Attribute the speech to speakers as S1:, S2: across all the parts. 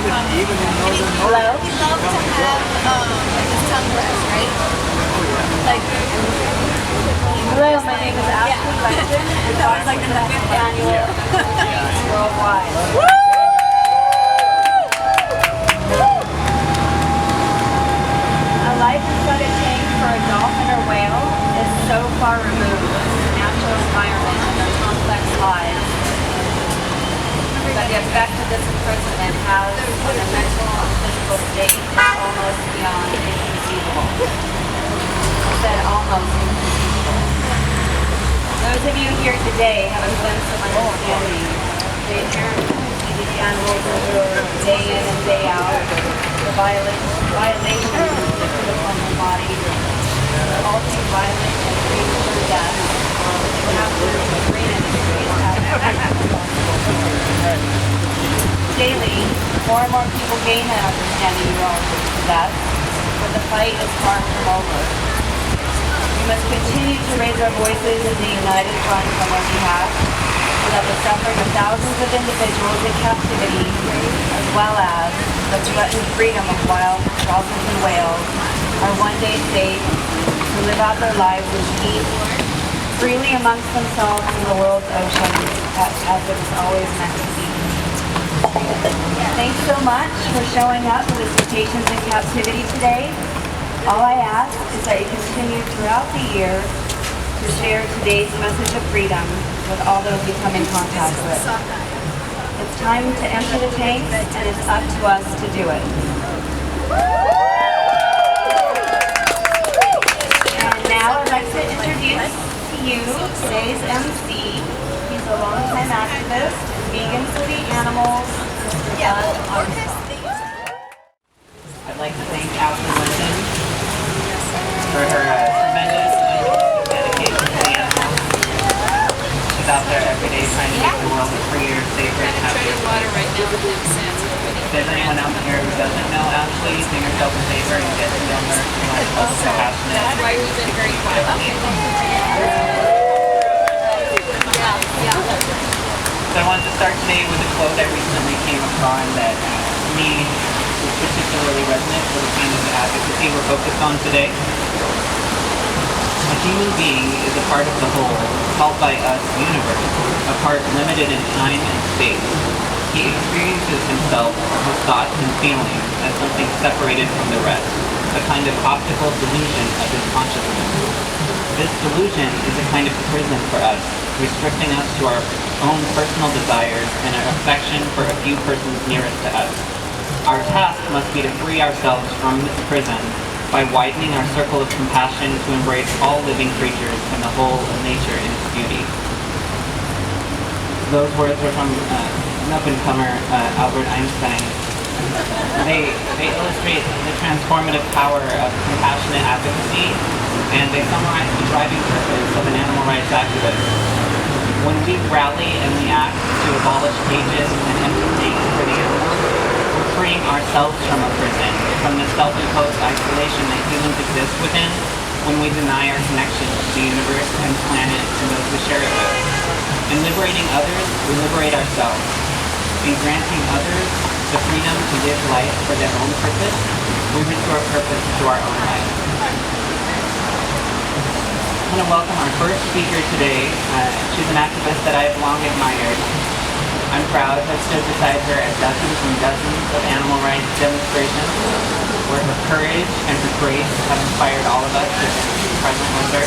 S1: Hello? We love to have his tongue rest, right? Like,
S2: hello, my name is Ashley Lenton.
S1: that was like the 5th annual
S2: Worldwide. A life inside a tank for a dolphin or whale is so far removed from the natural environment and their complex lives. But the effect of this imprisonment has on their mental and physical state is almost beyond inconceivable. I said almost inconceivable. Those of you here today have a glimpse of understanding the inherent cruelty these animals endure day in and day out, the violations inflicted upon their body, the ultimate violent and premature death, which captures the grain industry daily, more and more people gain that understanding you all possess, but the fight is far from over. We must continue to raise our voices in the united front on their behalf, so that the suffering of thousands of individuals in captivity, as well as the threatened freedom of wild dolphins and whales, are one day safe to live out their lives in peace, freely amongst themselves in the world's oceans, as it was always meant to be. Thanks so much for showing up for the cetaceans in captivity today. All I ask is that you continue throughout the year to share today's message of freedom with all those you come in contact with. It's time to empty the tanks, and it's up to us to do it. And now I'd like to introduce to you today's MC. He's a longtime activist, vegan for the animals, Mr. Armstrong.
S3: I'd like to thank Audri Lenton for her tremendous dedication to the animals. She's out there every day trying to make the world a freer, safer, and happier place. If there's anyone out here who doesn't know Ashley, do yourself a favor and get to know her. You might be so passionate.
S1: That's why we've been very quiet.
S3: So I wanted to start today with a quote I recently came upon that to me is particularly resonant for the kind of advocacy we're focused on today. A human being is a part of the whole, called by us universe, a part limited in time and space. He experiences himself, his thoughts and feelings, as something separated from the rest, a kind of optical delusion of his consciousness. This delusion is a kind of prison for us, restricting us to our own personal desires and our affection for a few persons nearest to us. Our task must be to free ourselves from this prison by widening our circle of compassion to embrace all living creatures and the whole of nature in its beauty. Those words are from an up-and-comer, Albert Einstein. They illustrate the transformative power of compassionate advocacy, and they summarize the driving purpose of an animal rights activist. When we rally and we act to abolish cages and empty tanks for the animals, we're freeing ourselves from a prison, from the self-imposed isolation that humans exist within when we deny our connection to the universe and planet and those we share it with. In liberating others, we liberate ourselves. In granting others the freedom to live life for their own purpose, we restore purpose to our own life. I want to welcome our first speaker today. She's an activist that I've long admired. I'm proud to have stood beside her at dozens and dozens of animal rights demonstrations where her courage and her grace have inspired all of us to be present with her.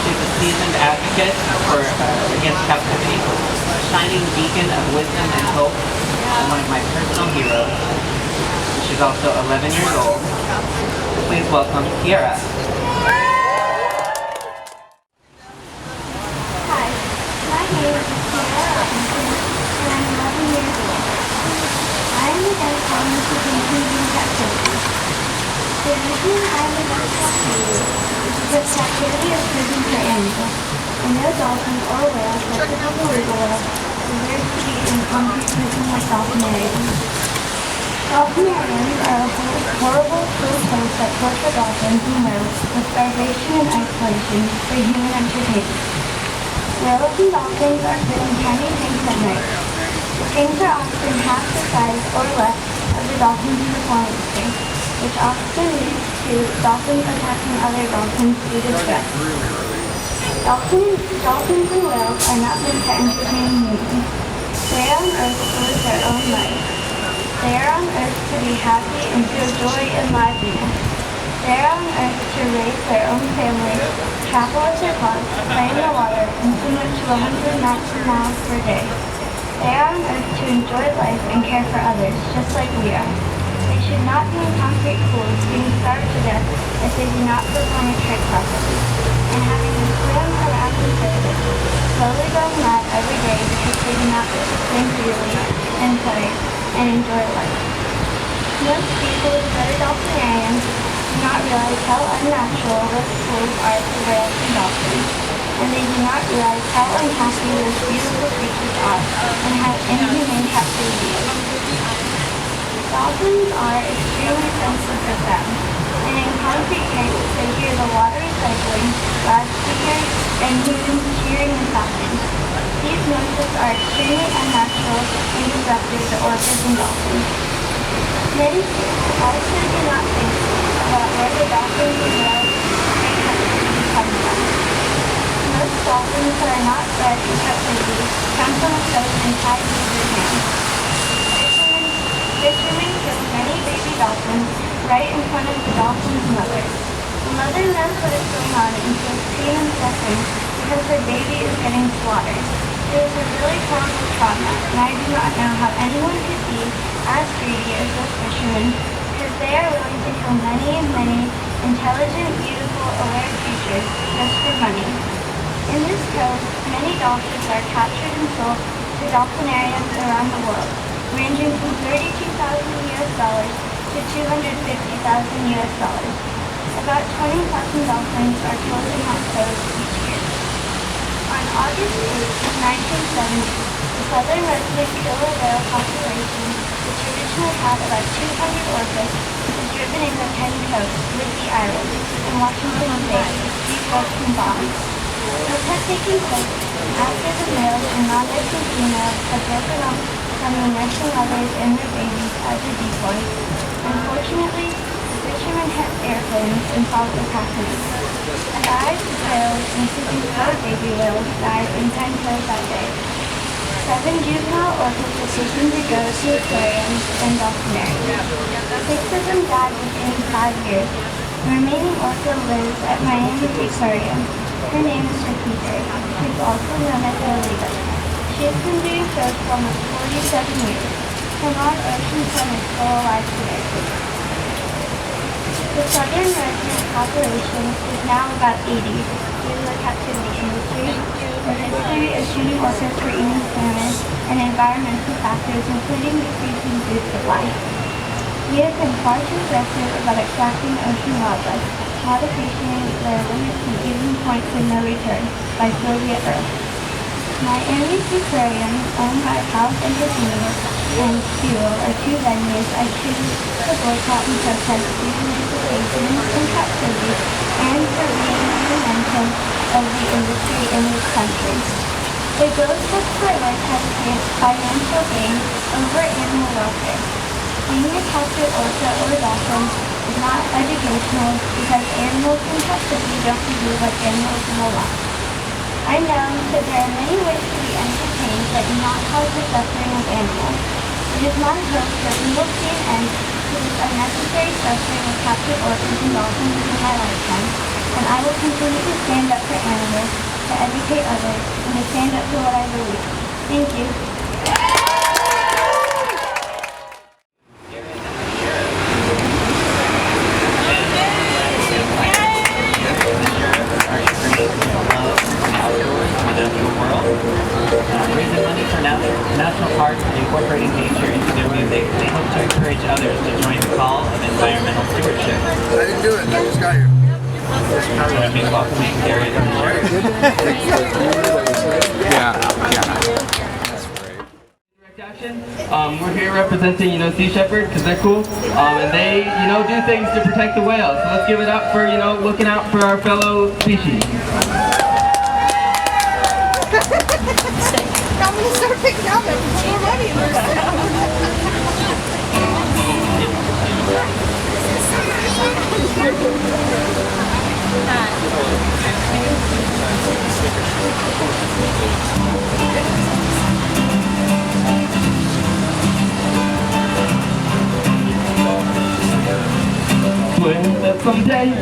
S3: She's a seasoned advocate against captivity, a shining beacon of wisdom and hope, and one of my personal heroes. She's also 11 years old. Please welcome Kierra.
S4: My name is Kierra, and I'm 11 years old. I am the icon to continue captivity. The reason I am about captivity is because captivity is prison for animals, and no dolphin or whale will typically legal deserve to be in concrete prison like dolphinariums. Dolphinariums are a horrible, cruel place that torture dolphins and whales with starvation and isolation for human entertainment. Whales and dolphins are put in tiny tanks at night. The tanks are often half the size or less of dolphins perform instincts, which often leads to dolphins attacking other dolphins due to stress. Dolphins and whales are not meant to entertain humans. They are on Earth to live their own life. They are on Earth to be happy and feel joy and liveliness. They are on Earth to raise their own families, travel with their dogs, play in the water, and swim up to 100 miles per day. They are on Earth to enjoy life and care for others, just like we are. They should not be in concrete pools, being starved to death if they do not perform a trick properly, and having to swim around in circles, slowly going mad every day because they do not swim freely and play and enjoy life. Most people who go to dolphinariums do not realize how unnatural those pools are for whales and dolphins, and they do not realize how unhappy those beautiful creatures are and how inhumane captivity is. Dolphins are extremely sensitive to sound, and in concrete tanks they hear the water recycling, loudspeakers, and humans cheering and clapping. These noises are extremely unnatural and disruptive to orcas and dolphins. Many people also do not think about where the dolphins and whales come from. Most dolphins that are not bred in captivity come from a coast and tied to their hands. Fishermen kill many baby dolphins right in front of the dolphin's mother. The mother knows what is going on and feels pain and suffering because her baby is getting slaughtered. It is a really horrible trauma, and I do not know how anyone could be as greedy as those fishermen, because they are willing to kill many and many intelligent, beautiful, aware creatures just for money. In this code, many dolphins are captured and sold to dolphinariums around the world, ranging from $32,000 US to $250,000 US. About 20,000 dolphins are killed in that code each year. On August 8, 1970, the southern resident killer whale population, which originally had about 200 orcas, was driven in the Penn Coast, Whidbey Island, in Washington State, with 3 boats and bombs. This had taken place after the males and non-nesting females had broken off from the nesting mothers and their babies as a decoy. Unfortunately, the fishermen had airplanes and followed the happening. A dive whales, including 4 baby whales, died in 10 kills that day. 7 juvenile orcas were taken to go to aquariums and dolphinariums. 6 of them died within 5 years. The remaining orca lives at Miami Aquarium. Her name is Sophia Pasos. She is also known as Lolita. She has been doing shows for almost 47 years. Her non-ocean son is still alive today. The southern resident population is now about 80 due to the captivity industry, the history of shooting orcas for eating salmon, and environmental factors including decreasing food supply. We have been far too aggressive about extracting ocean wildlife, modificating their limits and even points of no return by Sylvia Earth. Miami Aquarium, owned by House Entertainment and Fuel, are 2 venues I choose to boycott and protest dehumanization and captivity and for reinvention of the industry in this country. They both have prioritized financial gain over animal welfare. Being a captive orca or dolphin is not educational because animals in captivity don't behave like animals in the wild. I know that there are many ways to be entertained that do not cause the suffering of animals. It is my hope that we will see an end to this unnecessary suffering of captive orcas and dolphins in my lifetime, and I will continue to stand up for animals, to educate others, and to stand up for what I believe. Thank you.
S3: Raising money for national parks and incorporating nature into their music, they hope to encourage others to join the call of environmental stewardship.
S5: I didn't do it, I just got here.
S3: Let me welcome Garrett and
S5: Yeah.
S6: We're here representing, Sea Shepherd, because they're cool, and they, do things to protect the whales. So let's give it up for, looking out for our fellow species.
S1: I'm gonna start picking out them. Already.
S6: someday.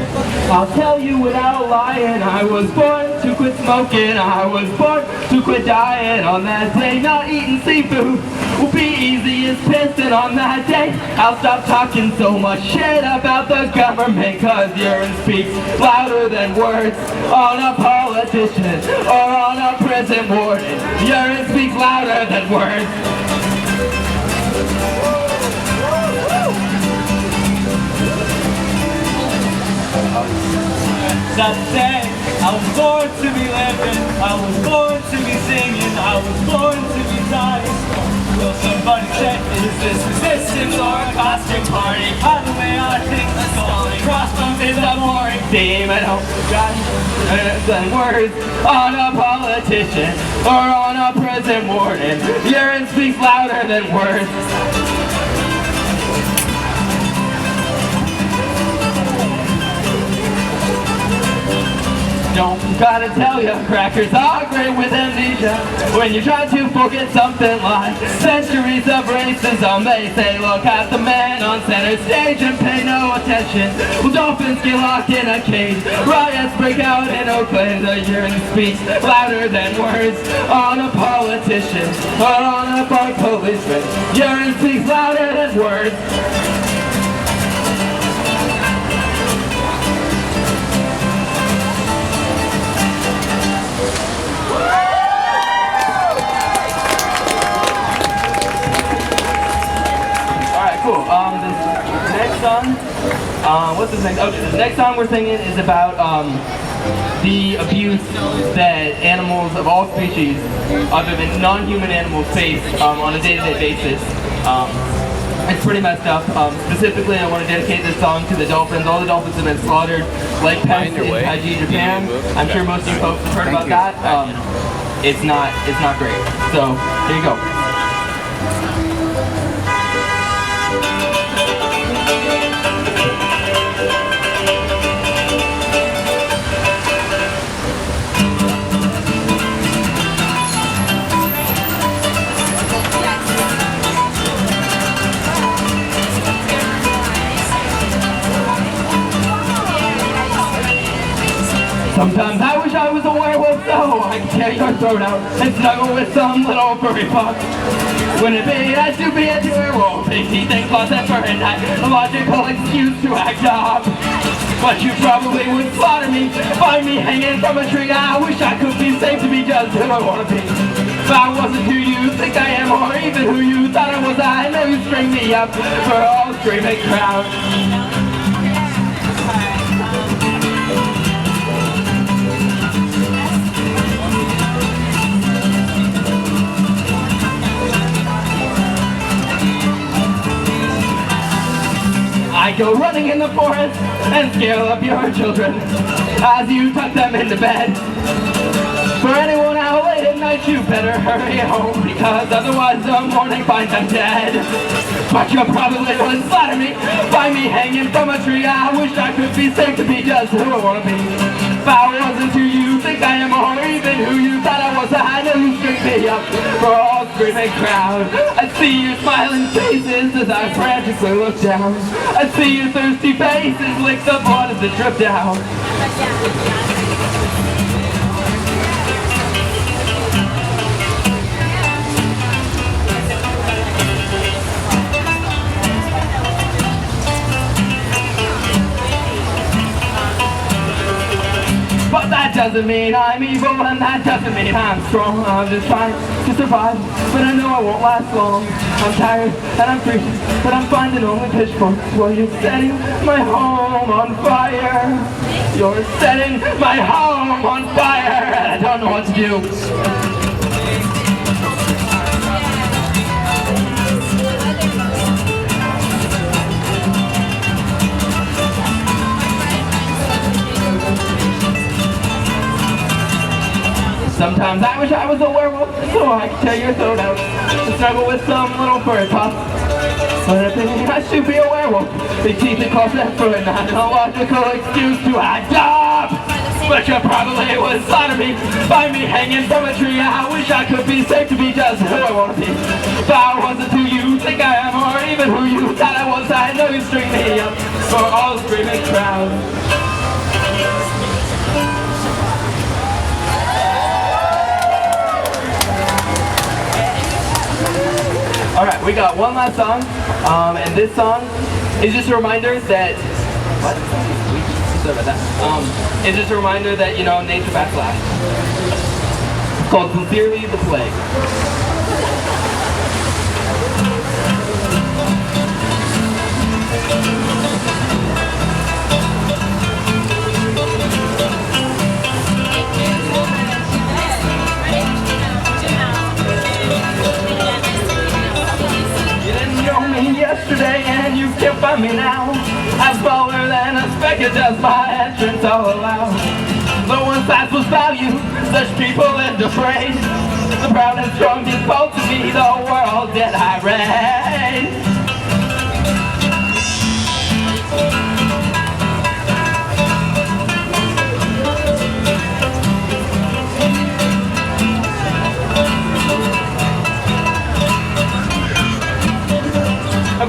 S6: I'll tell you without lying, I was born to quit smoking, I was born to quit dying. On that day, not eating seafood will be easy as pissing. On that day, I'll stop talking so much shit about the government, cause urine speaks louder than words on a politician or on a prison warden. Urine speaks louder than words.
S7: That day, I was born to be living, I was born to be singing, I was born to be dying. Will somebody say, is this resistance or a costume party? Either way, I think the skull and crossbones is a boring
S6: Demon, oh God, than words on a politician or on a prison warden. Urine speaks louder than words. Don't gotta tell you, crackers are great with amnesia. When you try to forget something like centuries of racism, they say, look at the man on center stage and pay no attention. Well, dolphins get locked in a cage, riots break out in Oakland. The urine speaks louder than words on a politician or on a park policeman. Urine speaks louder than words. Cool. This next song, what's this next? Okay, the next song we're singing is about the abuse that animals of all species, other than non-human animals, face on a day-to-day basis. It's pretty messed up. Specifically, I want to dedicate this song to the dolphins. All the dolphins have been slaughtered like pests in Taiji, Japan. I'm sure most of you folks have heard about that. It's not great. So here you go. Sometimes I wish I was a werewolf so I could tear your throat out and snuggle with some little furry fuck. Wouldn't it be nice to be a werewolf? Big teeth and claws and fur and night, a logical excuse to act up. But you probably would slaughter me, find me hanging from a tree. I wish I could be safe to be just who I want to be. If I wasn't who you think I am, or even who you thought I was, I know you string me up for all screaming crowd. I go running in the forest and scale up your children as you tuck them into bed. For anyone out late at night, you better hurry home, because otherwise the morning finds them dead. But you probably wouldn't slaughter me, find me hanging from a tree. I wish I could be safe to be just who I want to be. If I wasn't who you think I am, or even who you thought I was, I know you string me up for all screaming crowd. I see your smiling faces as I frantically look down. I see your thirsty faces lick the blood as it dripped down. But that doesn't mean I'm evil, and that doesn't mean I'm strong. I'm just trying to survive, but I know I won't last long. I'm tired and I'm freezing, but I'm finding only pitchforks. Well, you're setting my home on fire. You're setting my home on fire, and I don't know what to do. Sometimes I wish I was a werewolf so I could tear your throat out and snuggle with some little furry pup. But I think I should be a werewolf. Big teeth and claws and fur and not a logical excuse to act up. But you probably would slaughter me, find me hanging from a tree. I wish I could be safe to be just who I want to be. If I wasn't who you think I am, or even who you thought I was, I know you'd string me up for all the screaming crowd. Alright, we got one last song, and this song is just a reminder that, sorry about that, it's just a reminder that, you know, nature backs last. It's called Sincerely the Plague. Yesterday and you can't find me now. I'm smaller than a speck, it's just my entrance all allowed. No one size was value, such people in disgrace. The proud and strong default to be the world that I raise.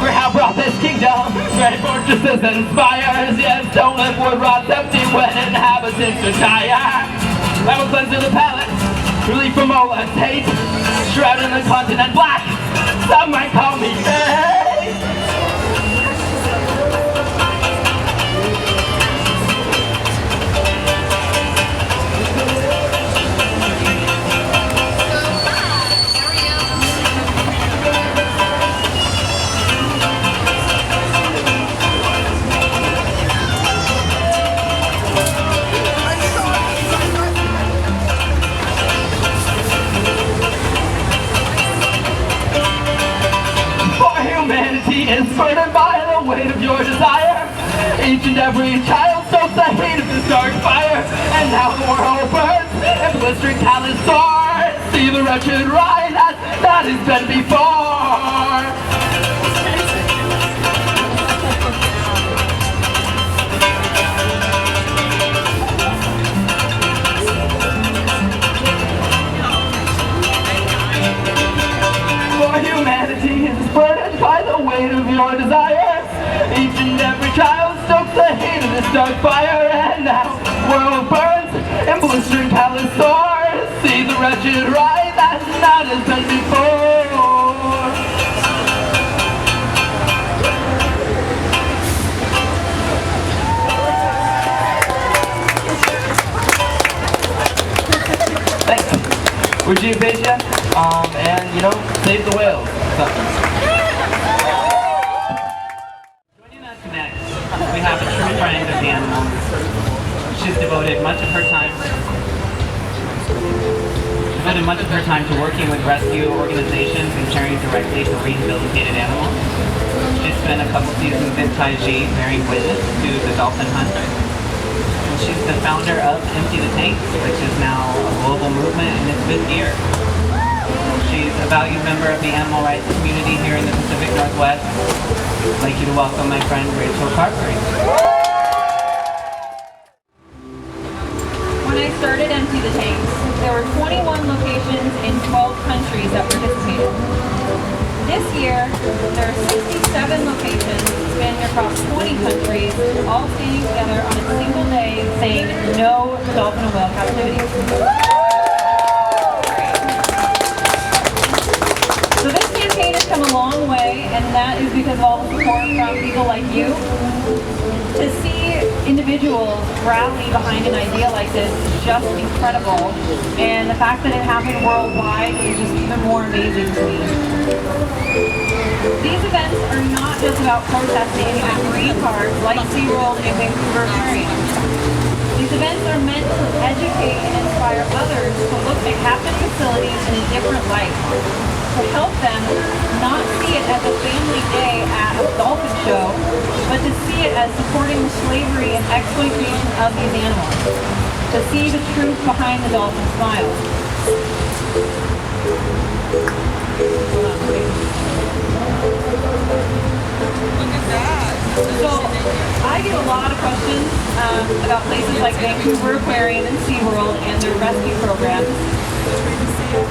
S6: How brought this kingdom, great fortresses and spires, yes, stolen wood rots empty when inhabitants retire. I will cleanse the palate, relief from all that's hate, shrouding the continent black, some might call me gay. Is burdened by the weight of your desire. Each and every child stokes the heat of this dark fire. And now the world burns in blistering callous sores. See the wretched rise as that has been before. Humanity is burdened by the weight of your desires. Each and every child stokes the heat of this dark fire. And now the world burns in blistering callous sores. See the wretched rise as not has been before. Thanks. We're Geophagia, and you know, save the whales. Joining us next, we have a true friend of the animals. She's devoted much of her time to working with rescue organizations and caring directly to rehabilitated animals. She's spent a couple seasons in Taiji bearing witness to the dolphin hunt. She's the founder of Empty the Tanks, which is now a global movement in its fifth year. She's a valued member of the animal rights community here in the Pacific Northwest. I'd like you to welcome my friend Rachel Carbary.
S2: When I started Empty the Tanks, there were 21 locations in 12 countries that participated. This year, there are 67 locations spanning across 20 countries, all standing together on a single day saying no dolphin and whale captivity. So this campaign has come a long way, and that is because of all the support from people like you. To see individuals rally behind an idea like this is just incredible, and the fact that it happened worldwide is just even more amazing to me. These events are not just about protesting at marine parks like SeaWorld and Vancouver Aquarium. These events are meant to educate and inspire others to look at captive facilities in a different light, to help them not see it as a family day at a dolphin show, but to see it as supporting the slavery and exploitation of these animals, to see the truth behind the dolphin smile. Look at that! So I get a lot of questions about places like Vancouver Aquarium and SeaWorld and their rescue programs.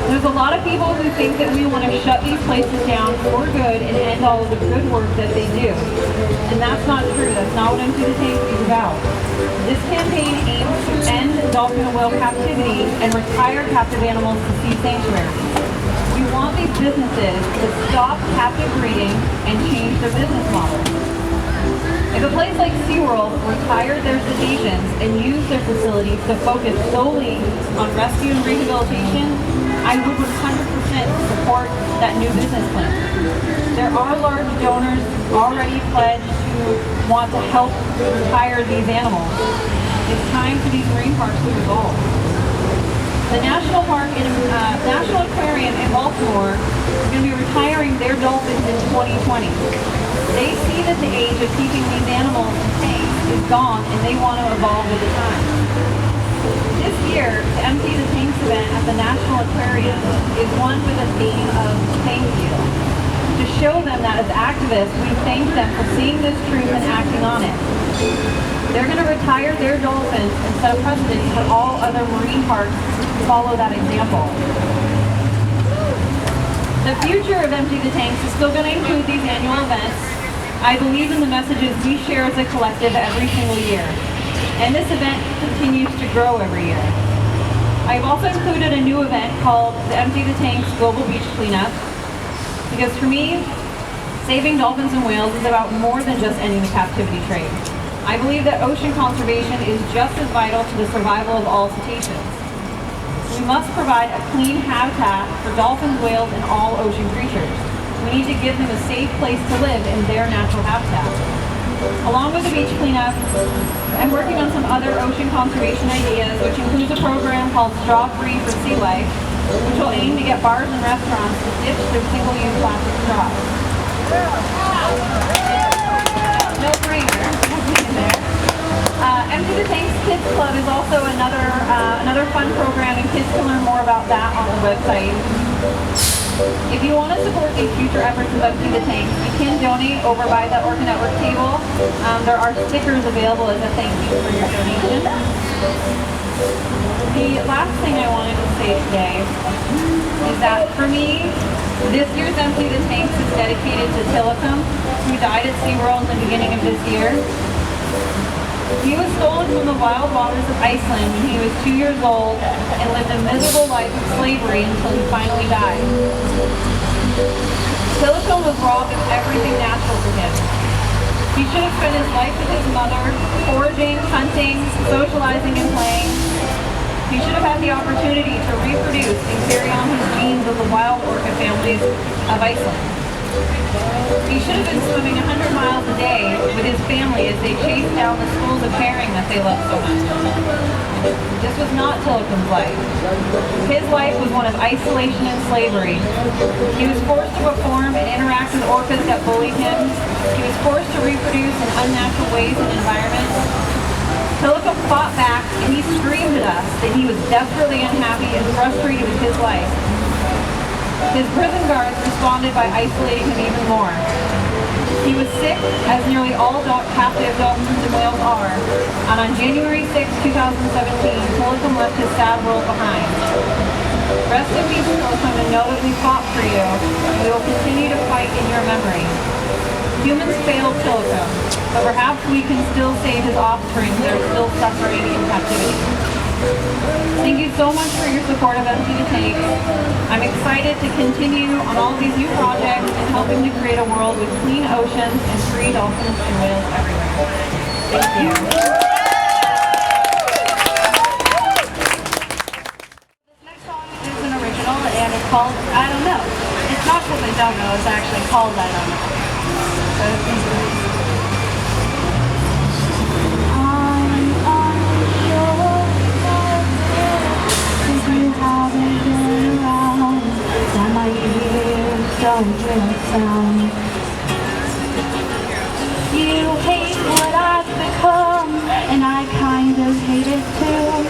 S2: There's a lot of people who think that we want to shut these places down for good and end all of the good work that they do. And that's not true. That's not what Empty the Tank is about. This campaign aims to end dolphin and whale captivity and retire captive animals to sea sanctuaries. We want these businesses to stop captive breeding and change their business model. If a place like SeaWorld retired their cetaceans and used their facilities to focus solely on rescue and rehabilitation, I would 100% support that new business plan. There are large donors already pledged to want to help retire these animals. It's time for these marine parks to evolve. The National Aquarium in Baltimore is going to be retiring their dolphins in 2020. They see that the age of keeping these animals in tanks is gone and they want to evolve with the times. This year, the Empty the Tanks event at the National Aquarium is one with a theme of thank you. To show them that as activists, we thank them for seeing this truth and acting on it. They're going to retire their dolphins and set a precedent for all other marine parks to follow that example. The future of Empty the Tanks is still going to include these annual events. I believe in the messages we share as a collective every single year. And this event continues to grow every year. I've also included a new event called the Empty the Tanks Global Beach Cleanup. Because for me, saving dolphins and whales is about more than just ending the captivity trade. I believe that ocean conservation is just as vital to the survival of all cetaceans. We must provide a clean habitat for dolphins, whales, and all ocean creatures. We need to give them a safe place to live in their natural habitat. Along with the beach cleanup, I'm working on some other ocean conservation ideas, which includes a program called Straw Free for Sea Life, which will aim to get bars and restaurants to ditch their single-use plastic straws. No brainer. Empty the Tanks Kids Club is also another fun program, and kids can learn more about that on the website. If you want to support these future efforts of Empty the Tanks, you can donate over by the Orca Network table. There are stickers available as a thank you for your donation. The last thing I wanted to say today is that for me, this year's Empty the Tanks is dedicated to Tilikum, who died at SeaWorld in the beginning of this year. He was stolen from the wild waters of Iceland when he was 2 years old and lived a miserable life of slavery until he finally died. Tilikum was robbed of everything natural to him. He should have spent his life with his mother, foraging, hunting, socializing, and playing. He should have had the opportunity to reproduce and carry on his genes of the wild orca families of Iceland. He should have been swimming 100 miles a day with his family as they chased down the schools of herring that they loved so much. This was not Tilikum's life. His life was one of isolation and slavery. He was forced to perform and interact with orcas that bullied him. He was forced to reproduce in unnatural ways and environments. Tilikum fought back and he screamed at us that he was desperately unhappy and frustrated with his life. His prison guards responded by isolating him even more. He was sick, as nearly all captive dolphins and whales are, and on January 6, 2017, Tilikum left his sad world behind. Rest in peace, Tilikum, and know that we fought for you, and we will continue to fight in your memory. Humans failed Tilikum, but perhaps we can still save his offspring that are still suffering in captivity. Thank you so much for your support of Empty the Tanks. I'm excited to continue on all these new projects and helping to create a world with clean oceans and free dolphins and whales everywhere. Thank you. This next song is an original and it's called I Don't Know. It's not because I don't know, it's actually called I Don't Know. So these are don't really sound. You hate what I've become, and I kind of hate it too.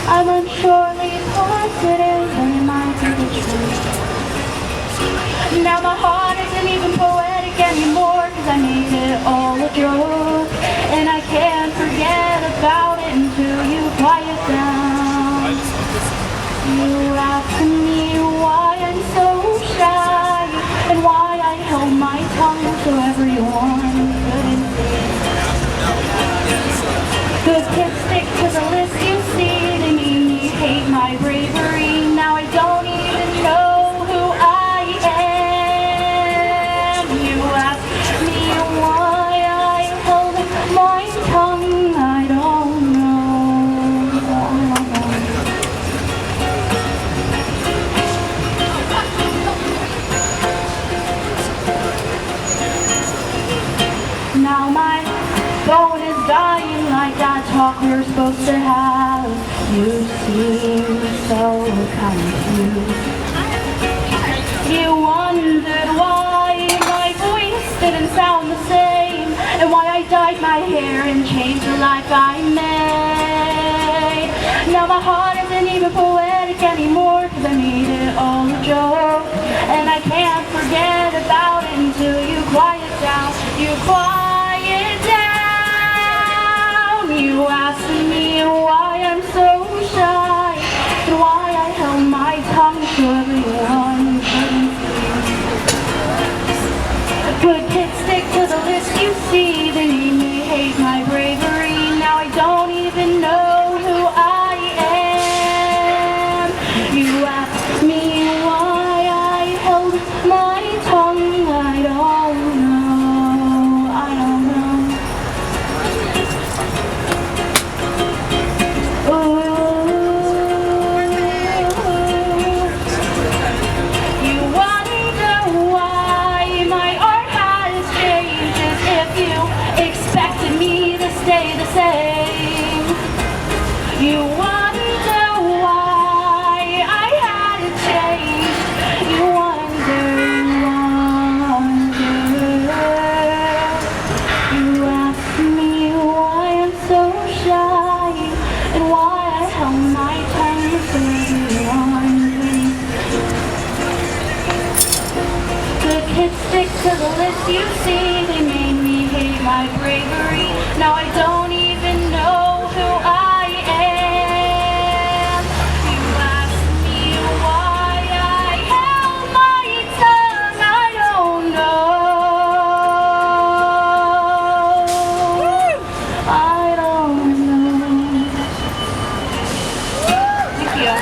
S2: I'm unsurely positive that it might be the truth. Now my heart isn't even poetic anymore, cause I made it all a
S4: joke, and I can't forget about it until you quiet down. You ask me why I'm so shy, and why I held my tongue so everyone couldn't see. Good kids stick to the list you see. They made me hate my bravery. Now I don't even know who I am. You ask me why I held my tongue. I don't know. Now my bone is dying like that talk we were supposed to have. You seem so confused. You wondered why my voice didn't sound the same, and why I dyed my hair and changed the life I made. Now my heart isn't even poetic anymore, 'cause I made it all a joke, and I can't forget about it until you quiet down. You quiet down. You ask me why I'm so shy, and why I held my tongue so everyone couldn't see. Good kids stick to the list you see. They made me hate my bravery. Now I don't even know who I am. You ask me why I held my tongue. I don't know. I don't know. You wonder why my art has changed, as if you expected me to stay the same. You wonder why I had to change. You wonder. You ask me why I'm so shy, and why I held my tongue so everyone couldn't see. Good kids stick to the list you see. They made me hate my bravery. Now I don't even know who I am. You ask me why I held my tongue. I don't know. I don't know. Thank you.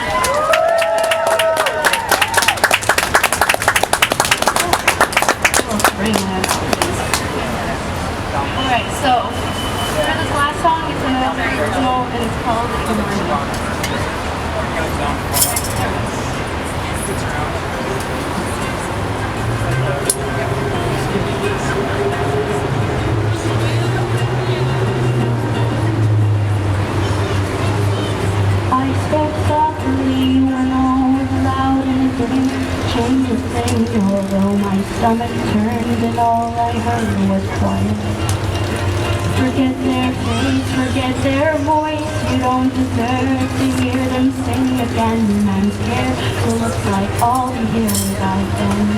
S4: Alright, so for this last song, it's another original, and it's called Ignore Me. I spoke softly when all was loud, and it didn't change a thing, although my stomach turned and all I heard was quiet. Forget their face, forget their voice. You don't deserve to hear them sing again. I'm scared, so it looks like all the heroes I've been.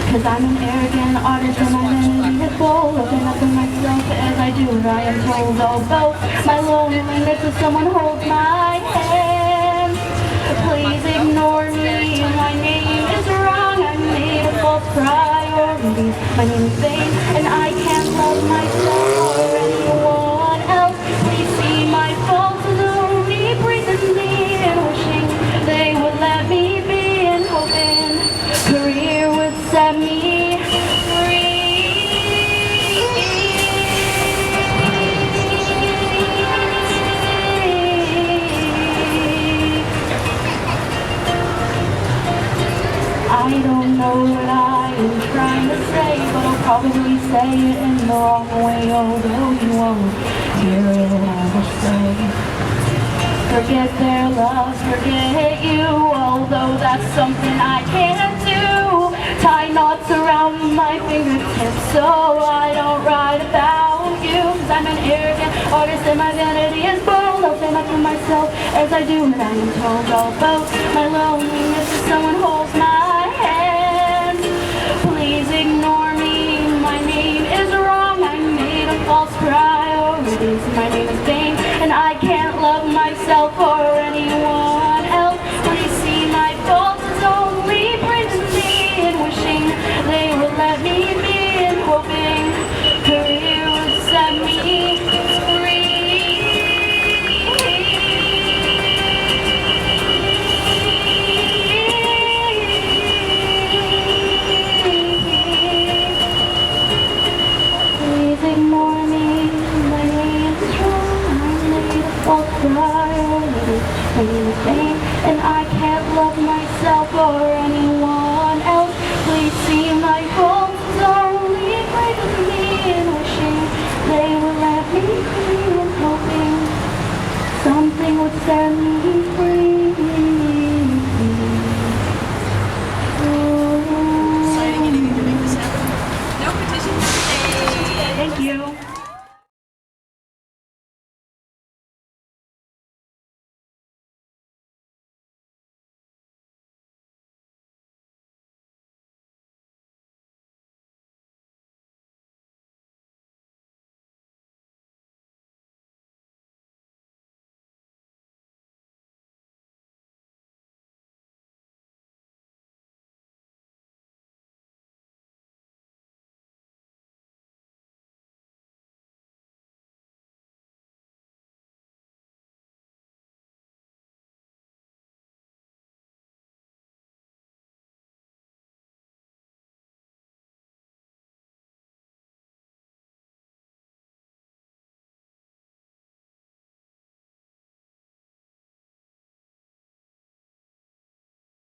S4: 'Cause I'm an arrogant artist and my vanity is full. Looking up at myself as I do what I am told. Although my loneliness is someone holds my hand. Please ignore me, my name is wrong. I made a false priorities. My name is vain, and I can't love myself or anyone else. Please see my faults as only breathing me, and wishing they would let me be, and hoping career would set me free. I don't know what I am trying to say, but I'll probably say it in the wrong way, although you won't hear it ever say. Forget their love, forget you, although that's something I can't do. Tie knots around my fingertips so I don't write about you. 'Cause I'm an arrogant artist and my vanity is bold. I'll stand up for myself as I do what I am told. Although my loneliness is someone holds my hand. Please ignore me, my name is wrong. can't love myself or